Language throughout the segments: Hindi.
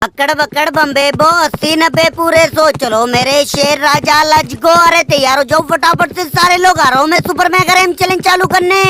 पकड़ पकड़ बम्बे बो 80-90 पूरे सो चलो मेरे शेर राजा लज गो। अरे तैयार हो जाओ फटाफट से सारे लोग, आ रहा हूँ मैं सुपर मेगा रेम चैलेंज चालू करने।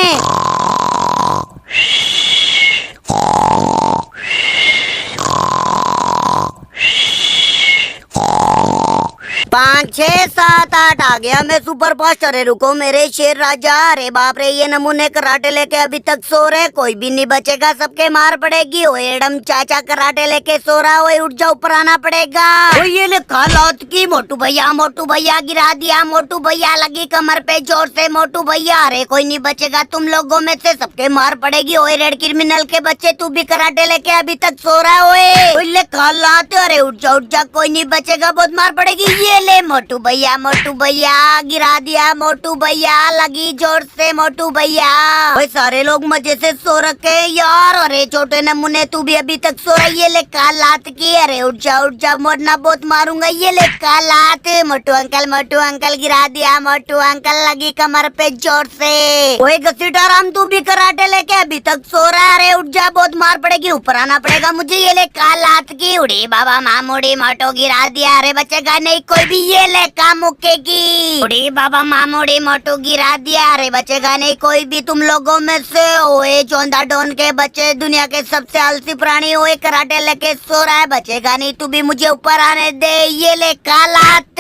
5 6 7 8 आ गया मैं सुपर फास्ट। अरे रुको मेरे शेर राजा, अरे बाप रे ये नमूने कराटे लेके अभी तक सो रहे, कोई भी नहीं बचेगा, सबके मार पड़ेगी। ओए एडम चाचा कराटे लेके सो रहा, ओए उठ जाओ ऊपर आना पड़ेगा। ओ ये ले खालौत की मोटू भैया गिरा दिया, मोटू भैया लगी कमर पे जोर से, मोटू भैया अरे कोई नहीं बचेगा तुम लोगों में से, सबके मार पड़ेगी। ओए रेड क्रिमिनल के बच्चे तू भी कराटे लेके अभी तक सो रहा है, ओए ले खालौत, अरे उठ जा कोई नहीं बचेगा, बहुत मार पड़ेगी। ये ले मोटू भैया गिरा दिया, मोटू भैया लगी जोर से, मोटू भैया। ओए सारे लोग मजे से सो रखे यार, अरे छोटे नमूने तू भी अभी तक सो रही है, ले कालात की, अरे उठ जा मोड़ना बहुत मारूंगा। ये ले कालात, मोटू अंकल गिरा दिया, मोटू अंकल लगी कमर पे जोर से। ओए घसीटाराम तू भी कराटे लेके अभी तक सो रहा है, अरे उठ जा बहुत मार पड़ेगी, ऊपर आना पड़ेगा मुझे। ये ले कालात की, उड़ी बाबा मामूड़ी मोटो गिरा दिया, अरे बचेगा नहीं कोई भी। ये ले का मुक्केगी, उड़ी बाबा मामूड़ी मोटू गिरा दिया, अरे बचेगा नहीं कोई भी तुम लोगों में से। ओए चौंदा डोन के बच्चे, दुनिया के सबसे आलसी प्राणी, ओए कराटे लेके सो रहा है, बचेगा नहीं तू भी, मुझे ऊपर आने दे। ये ले कालात,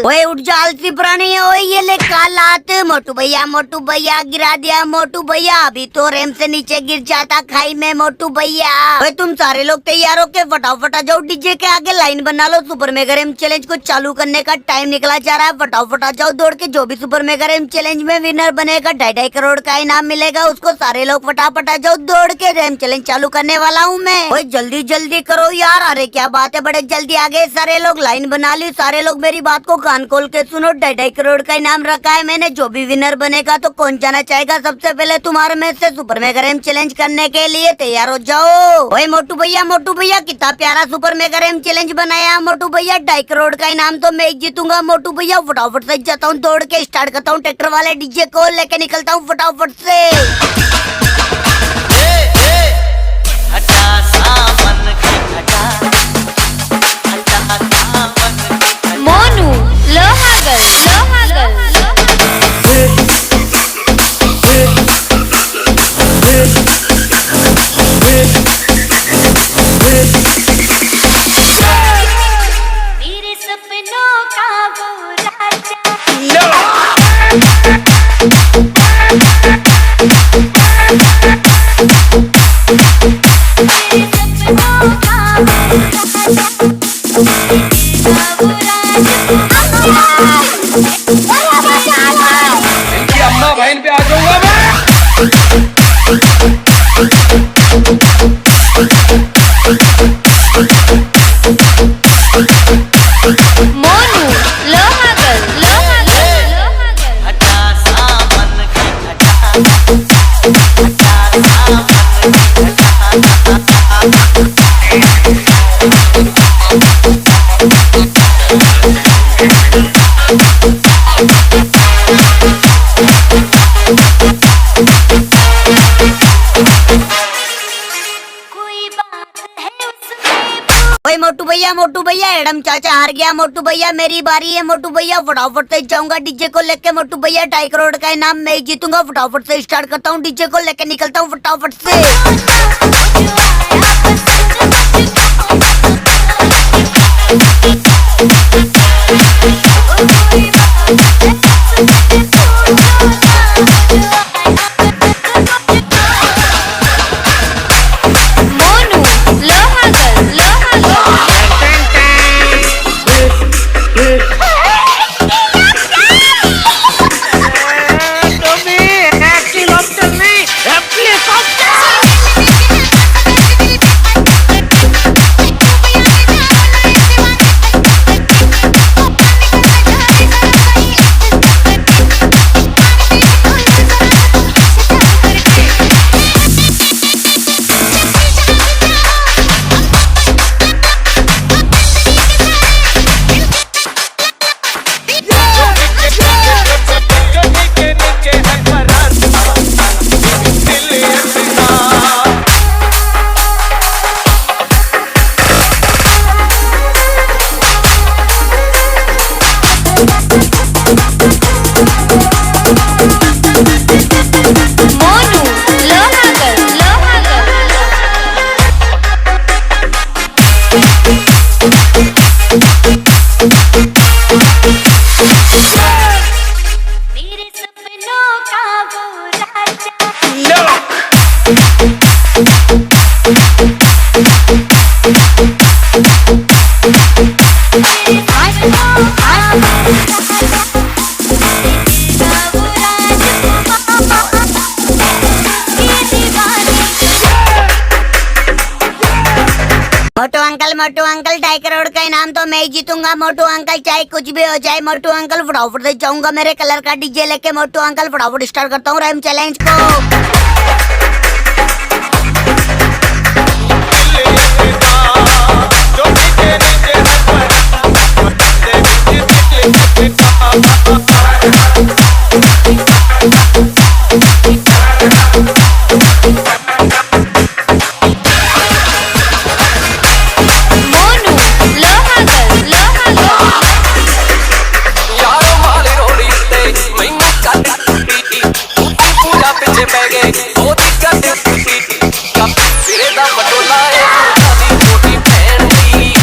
ओए उठ जा आलसी प्राणी, ओए ये ले कालात, मोटू भैया गिरा दिया, मोटू भैया अभी तो रेम से नीचे गिर जाता खाई में, मोटू भैया। ओए तुम सारे लोग तैयार हो के फटाफट आ जाओ, डीजे के आगे लाइन बना लो, सुपर मेगा रेम चैलेंज को चालू करने का टाइम निकला जा रहा है, फटाफट आ जाओ दौड़ के। जो भी सुपर मेगा रेम चैलेंज में विनर बनेगा 2.5 करोड़ का इनाम मिलेगा उसको, सारे लोग फटाफट आ जाओ दौड़ के, रेम चैलेंज चालू करने वाला हूँ मैं। ओए जल्दी करो यार, अरे क्या बात है बड़े जल्दी आ गए सारे लोग, लाइन बना ली सारे लोग, मेरी बात को कान खोल के सुनो, 2.5 करोड़ का इनाम रखा है मैंने, जो भी विनर बनेगा तो कौन जाना चाहेगा सबसे पहले तुम्हारे में से सुपर मेगा रेम चैलेंज करने के लिए, तैयार हो जाओ। ओए मोटू भैया कितना प्यारा सुपर मेगा रेम चैलेंज बनाया मोटू भैया, 2.5 करोड़ का इनाम तो मैं जीतूंगा। मोटू भैया फटाफट से जाता हूँ दौड़ के, स्टार्ट करता हूँ ट्रैक्टर वाले डीजे को लेके निकलता हूँ फटाफट से। मोनू लोहागल मेरे सपनों का वो राजा। इनकी अम्मा बहन पे आ जाऊंगा मैं। मोनू लोहागल कोई बात है उसमें। ओए मोटू भैया एडम चाचा हार गया, मोटू भैया मेरी बारी है, मोटू भैया फटाफट से जाऊंगा डीजे को लेके, मोटू भैया 2.5 करोड़ का इनाम मैं ही जीतूंगा, फटाफट से स्टार्ट करता हूँ डीजे को लेके निकलता हूँ फटाफट से। मोनू लोहागल मोनू लोहागल लोहागल मेरे सपनों का वो राजा मोटू अंकल 2.5 करोड़ का इनाम तो मैं ही जीतूंगा। मोटू अंकल चाहे कुछ भी हो जाए, मोटू अंकल फटाफट से जाऊंगा मेरे कलर का डीजे लेके। मोटू अंकल फटाफट स्टार्ट करता हूँ रैम चैलेंज को। मोनू लोहागल लोहागल यारो माले रोड़ी ते मैनू कट पीटी पूजा पिछे पै गए ओदी कट पीटी सिरे दा पटोला ए दी छोटी भैन दी दी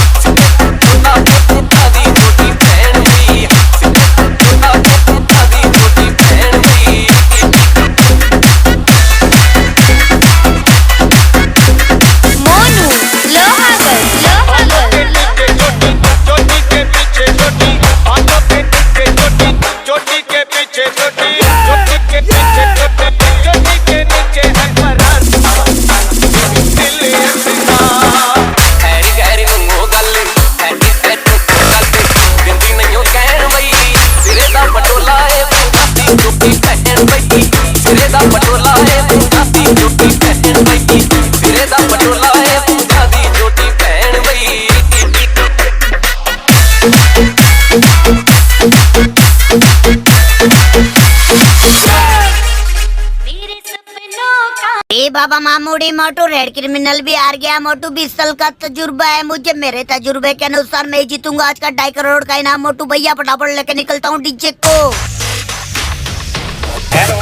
छोटी भैन दी दी छोटी भैन दी मोनू लोहागल लोहागल चोटी के पीछे चोटी हाथों पे टिके चोटी चोटी के पीछे चोटी चोटी के पीछे चोटी चोटी के नीचे है परान दिल अपना हैरी गहरी नंगो गल हैरी हैरी गल बिंदी नहीं कहन बई सिरे दा पटोला ए दी छोटी भैन बई सिरे दा पटोला ए दी छोटी भैन बई सिरे दा पटोला ए दी छोटी भैन बई मेरे सपनों का ए बाबा मामूड़ी मोटू रेड क्रिमिनल भी हार गया। मोटू 20 साल का तजुर्बा है मुझे। मेरे तजुर्बे के अनुसार मैं ही जीतूंगा आज का 2.5 करोड़ का इनाम। मोटू भैया फटाफट लेके निकलता हूँ डीजे को। हेलो,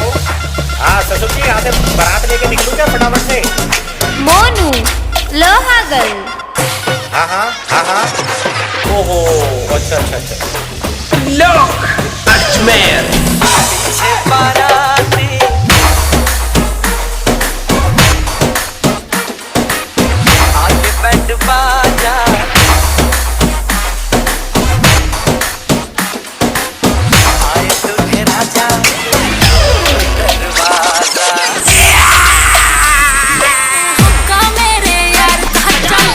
हाँ ससुर जी, यहाँ से बारात लेके निकलूं क्या फटाफट से? मोनू लोहागल हाँ हाँ हाँ हाँ। ओहो, अच्छा अच्छा अच्छा। पीछे बाराती आगे बैंड बाजा आए दूल्हे राजा दरवाजा का मेरे यार चल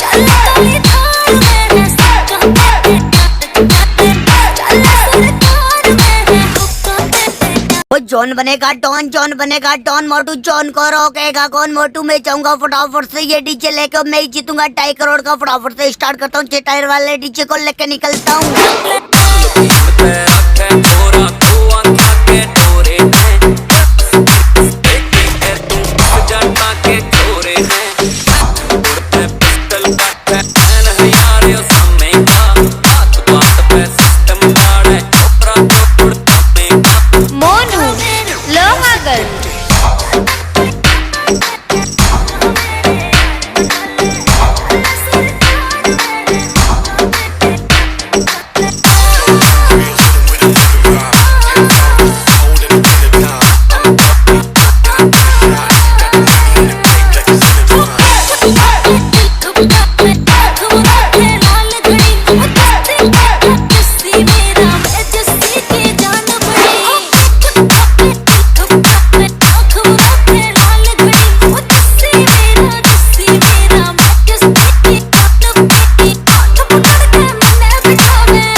चल तली थार मेरे सच्चा चल सरकार मेरे हुक्का पे वो जॉन बनेगा डॉन, जॉन बनेगा डॉन। मोटू जॉन को रोकेगा कौन? मोटू मैं जाऊंगा फटाफट से ये डीजे लेके। मैं ही जीतूंगा 2.5 करोड़ का। फटाफट से स्टार्ट करता हूँ 6 टायर वाले डीजे को लेके निकलता हूँ। मैं आखे थोड़ा